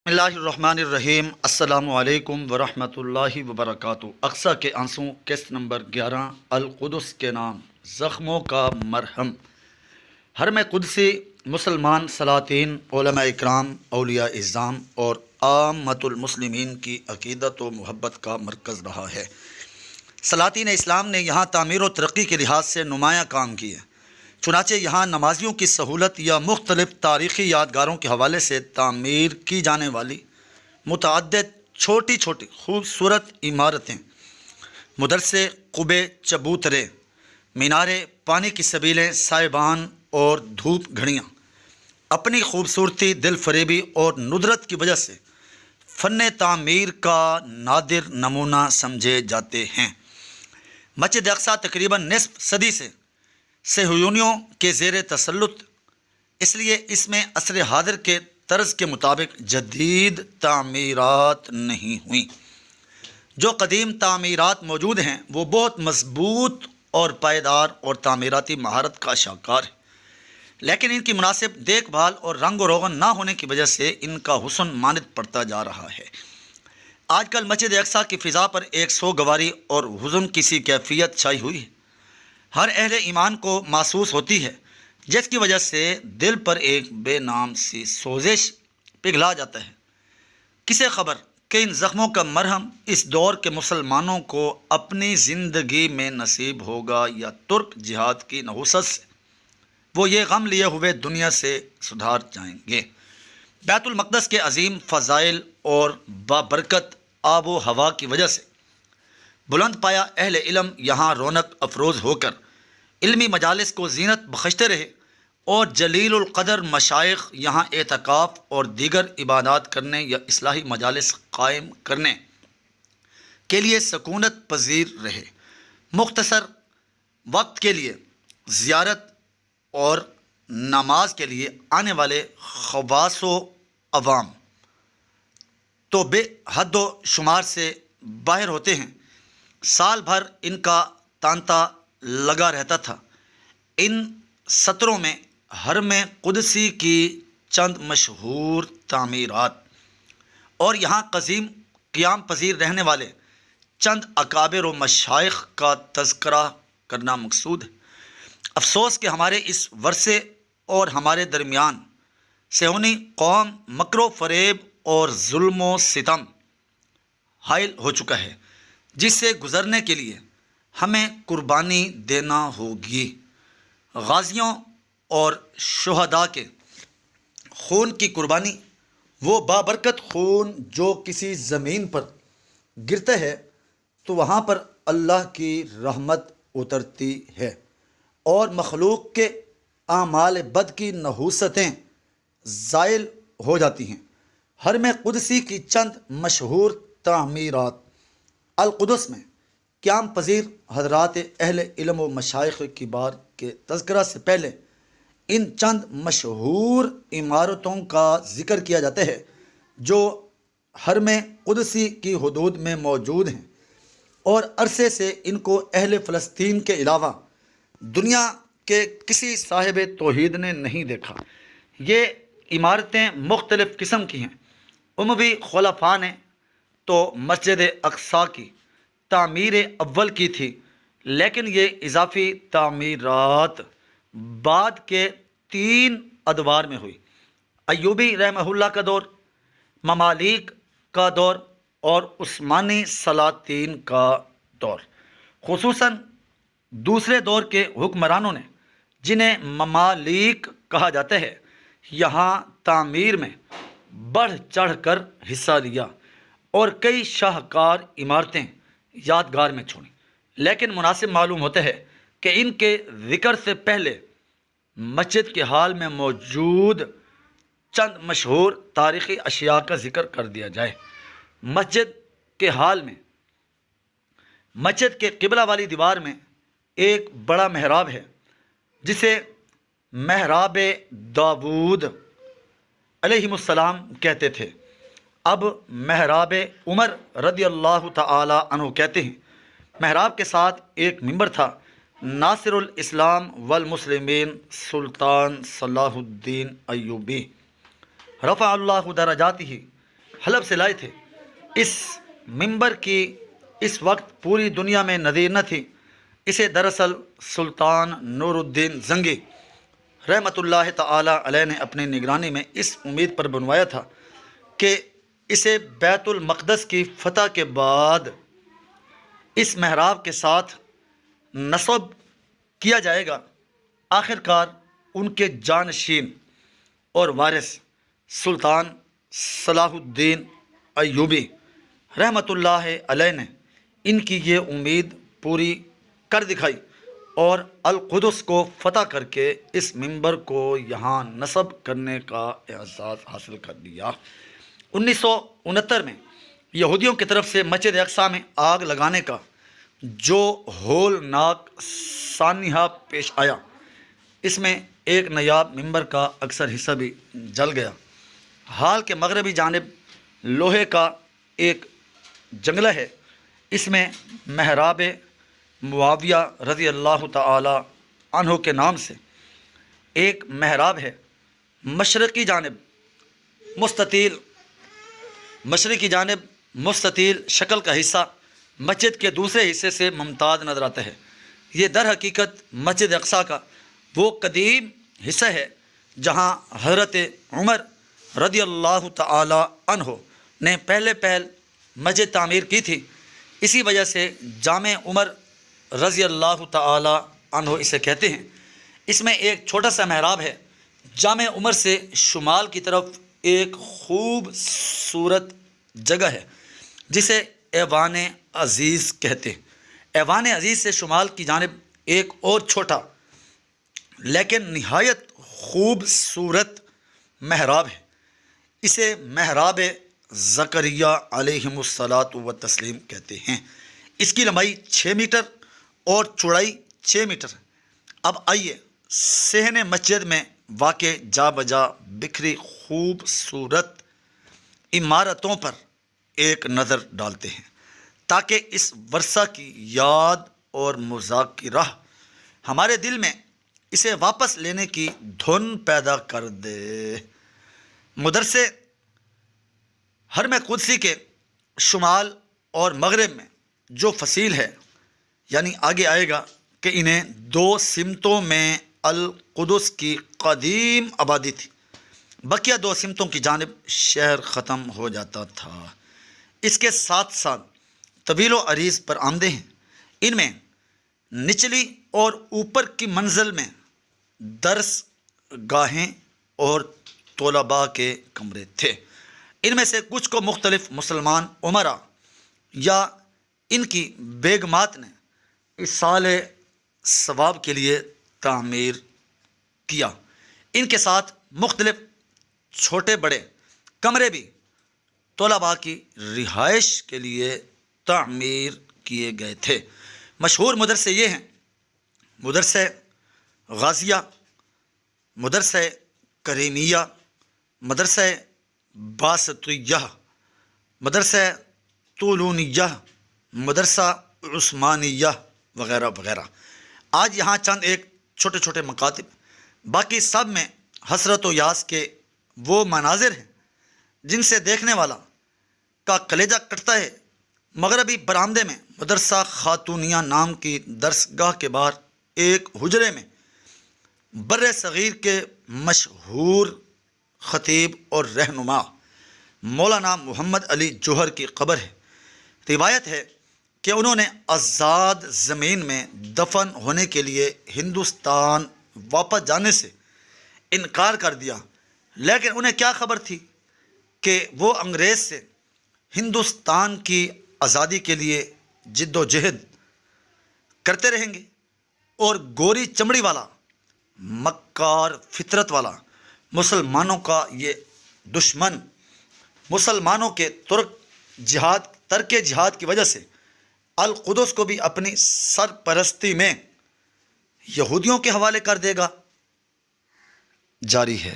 بسم اللہ الرحمن الرحیم۔ السلام علیکم ورحمۃ اللہ وبرکاتہ۔ اقصی کے آنسو قسط نمبر 11، القدس کے نام زخموں کا مرہم۔ حرم قدسی مسلمان سلاطین، علماء اکرام، اولیاء اعظام اور عامۃ المسلمین کی عقیدت و محبت کا مرکز رہا ہے۔ سلاطین اسلام نے یہاں تعمیر و ترقی کے لحاظ سے نمایاں کام کیے، چنانچہ یہاں نمازیوں کی سہولت یا مختلف تاریخی یادگاروں کے حوالے سے تعمیر کی جانے والی متعدد چھوٹی چھوٹی خوبصورت عمارتیں، مدرسے، قبے، چبوترے، مینارے، پانی کی سبیلیں، سائبان اور دھوپ گھڑیاں اپنی خوبصورتی، دل فریبی اور ندرت کی وجہ سے فن تعمیر کا نادر نمونہ سمجھے جاتے ہیں۔ مسجد اقصی تقریباً نصف صدی سے صہیونیوں کے زیر تسلط، اس لیے اس میں عصر حاضر کے طرز کے مطابق جدید تعمیرات نہیں ہوئیں۔ جو قدیم تعمیرات موجود ہیں وہ بہت مضبوط اور پائیدار اور تعمیراتی مہارت کا شاہکار ہے، لیکن ان کی مناسب دیکھ بھال اور رنگ و روغن نہ ہونے کی وجہ سے ان کا حسن ماند پڑتا جا رہا ہے۔ آج کل مسجد اقصی کی فضا پر ایک سوگواری اور حزن کی سی کیفیت چھائی ہوئی ہے، ہر اہل ایمان کو محسوس ہوتی ہے، جس کی وجہ سے دل پر ایک بے نام سی سوزش پگھلا جاتا ہے۔ کسے خبر کہ ان زخموں کا مرہم اس دور کے مسلمانوں کو اپنی زندگی میں نصیب ہوگا یا ترک جہاد کی نحوست سے وہ یہ غم لیے ہوئے دنیا سے سدھار جائیں گے۔ بیت المقدس کے عظیم فضائل اور بابرکت آب و ہوا کی وجہ سے بلند پایا اہل علم یہاں رونق افروز ہو کر علمی مجالس کو زینت بخشتے رہے، اور جلیل القدر مشائخ یہاں اعتکاف اور دیگر عبادات کرنے یا اصلاحی مجالس قائم کرنے کے لیے سکونت پذیر رہے۔ مختصر وقت کے لیے زیارت اور نماز کے لیے آنے والے خواص و عوام تو بے حد و شمار سے باہر ہوتے ہیں۔ سال بھر ان کا تانتا لگا رہتا تھا۔ ان سطروں میں حرم قدسی کی چند مشہور تعمیرات اور یہاں قیام پذیر رہنے والے چند اکابر و مشائخ کا تذکرہ کرنا مقصود ہے۔ افسوس کہ ہمارے اس ورثے اور ہمارے درمیان صہیونی قوم مکر و فریب اور ظلم و ستم حائل ہو چکا ہے، جس سے گزرنے کے لیے ہمیں قربانی دینا ہوگی۔ غازیوں اور شہداء کے خون کی قربانی، وہ بابرکت خون جو کسی زمین پر گرتا ہے تو وہاں پر اللہ کی رحمت اترتی ہے اور مخلوق کے اعمال بد کی نحوستیں زائل ہو جاتی ہیں۔ حرم قدسی کی چند مشہور تعمیرات۔ القدس میں قیام پذیر حضرات اہل علم و مشائخ کبار کے تذکرہ سے پہلے ان چند مشہور عمارتوں کا ذکر کیا جاتا ہے جو حرم قدسی کی حدود میں موجود ہیں، اور عرصے سے ان کو اہل فلسطین کے علاوہ دنیا کے کسی صاحب توحید نے نہیں دیکھا۔ یہ عمارتیں مختلف قسم کی ہیں۔ اموی خلفاء نے تو مسجد اقصی کی تعمیر اول کی تھی، لیکن یہ اضافی تعمیرات بعد کے 3 ادوار میں ہوئی: ایوبی رحمہ اللہ کا دور، ممالک کا دور اور عثمانی سلاطین کا دور۔ خصوصاً دوسرے دور کے حکمرانوں نے، جنہیں ممالک کہا جاتا ہے، یہاں تعمیر میں بڑھ چڑھ کر حصہ لیا اور کئی شاہکار عمارتیں یادگار میں چھوڑیں، لیکن مناسب معلوم ہوتا ہے کہ ان کے ذکر سے پہلے مسجد کے حال میں موجود چند مشہور تاریخی اشیاء کا ذکر کر دیا جائے۔ مسجد کے حال میں مسجد کے قبلہ والی دیوار میں ایک بڑا محراب ہے، جسے محراب داود علیہ السلام کہتے تھے، اب محراب عمر رضی اللہ تعالی عنہ کہتے ہیں۔ محراب کے ساتھ ایک منبر تھا۔ ناصر الاسلام والمسلمین سلطان صلاح الدین ایوبی رفع اللہ درجاتہ حلب سے لائے تھے۔ اس منبر کی اس وقت پوری دنیا میں نظیر نہ تھی۔ اسے دراصل سلطان نور الدین زنگی رحمۃ اللہ تعالی علیہ نے اپنی نگرانی میں اس امید پر بنوایا تھا کہ اسے بیت المقدس کی فتح کے بعد اس محراب کے ساتھ نصب کیا جائے گا۔ آخر کار ان کے جانشین اور وارث سلطان صلاح الدین ایوبی رحمۃ اللہ علیہ نے ان کی یہ امید پوری کر دکھائی اور القدس کو فتح کر کے اس منبر کو یہاں نصب کرنے کا اعزاز حاصل کر لیا۔ 1969 میں یہودیوں کی طرف سے مسجد اقصیٰ میں آگ لگانے کا جو ہولناک سانحہ پیش آیا، اس میں ایک نایاب منبر کا اکثر حصہ بھی جل گیا۔ ہال کے مغربی جانب لوہے کا ایک جنگلہ ہے، اس میں محراب معاویہ رضی اللہ تعالی عنہ کے نام سے ایک محراب ہے۔ مشرقی جانب مستطیل شکل کا حصہ مسجد کے دوسرے حصے سے ممتاز نظر آتا ہے۔ یہ در حقیقت مسجد اقصیٰ کا وہ قدیم حصہ ہے جہاں حضرت عمر رضی اللہ تعالی عنہ نے پہل مسجد تعمیر کی تھی۔ اسی وجہ سے جامع عمر رضی اللہ تعالی عنہ اسے کہتے ہیں۔ اس میں ایک چھوٹا سا محراب ہے۔ جامع عمر سے شمال کی طرف ایک خوبصورت جگہ ہے جسے ایوان عزیز کہتے ہیں۔ ایوان عزیز سے شمال کی جانب ایک اور چھوٹا لیکن نہایت خوبصورت محراب ہے۔ اسے محراب زکریا علیہم الصلاۃ والتسلیم کہتے ہیں۔ اس کی لمبائی 6 میٹر اور چوڑائی 6 میٹر ہے۔ اب آئیے صحن مسجد میں واقع جا بجا بکھری خوبصورت عمارتوں پر ایک نظر ڈالتے ہیں تاکہ اس ورثہ کی یاد اور مذاق کی راہ ہمارے دل میں اسے واپس لینے کی دھن پیدا کر دے۔ مدرسے حرم قدسی کے شمال اور مغرب میں جو فصیل ہے، یعنی آگے آئے گا کہ انہیں 2 سمتوں میں القدس کی قدیم آبادی تھی، بقیہ 2 سمتوں کی جانب شہر ختم ہو جاتا تھا۔ اس کے 7 سال طویل و عریض پر آمدے ہیں۔ ان میں نچلی اور اوپر کی منزل میں درس گاہیں اور طلباء کے کمرے تھے۔ ان میں سے کچھ کو مختلف مسلمان امراء یا ان کی بیگمات نے ایصال ثواب کے لیے تعمیر کیا۔ ان کے ساتھ مختلف چھوٹے بڑے کمرے بھی طلباء کی رہائش کے لیے تعمیر کیے گئے تھے۔ مشہور مدرسے یہ ہیں: مدرسہ غازیہ، مدرسہ کریمیہ، مدرسہ باسطیہ، مدرسہ طولونیہ، مدرسہ عثمانیہ وغیرہ وغیرہ۔ آج یہاں چند ایک چھوٹے چھوٹے مکاتب، باقی سب میں حسرت و یاس کے وہ مناظر ہیں جن سے دیکھنے والا کا کلیجہ کٹتا ہے۔ مغربی برآمدے میں مدرسہ خاتونیہ نام کی درسگاہ کے باہر ایک حجرے میں بر صغیر کے مشہور خطیب اور رہنما مولانا محمد علی جوہر کی قبر ہے۔ روایت ہے کہ انہوں نے آزاد زمین میں دفن ہونے کے لیے ہندوستان واپس جانے سے انکار کر دیا، لیکن انہیں کیا خبر تھی کہ وہ انگریز سے ہندوستان کی آزادی کے لیے جد و جہد کرتے رہیں گے، اور گوری چمڑی والا، مکار فطرت والا مسلمانوں کا یہ دشمن مسلمانوں کے ترک جہاد کی وجہ سے القدس کو بھی اپنی سرپرستی میں یہودیوں کے حوالے کر دے گا۔ جاری ہے۔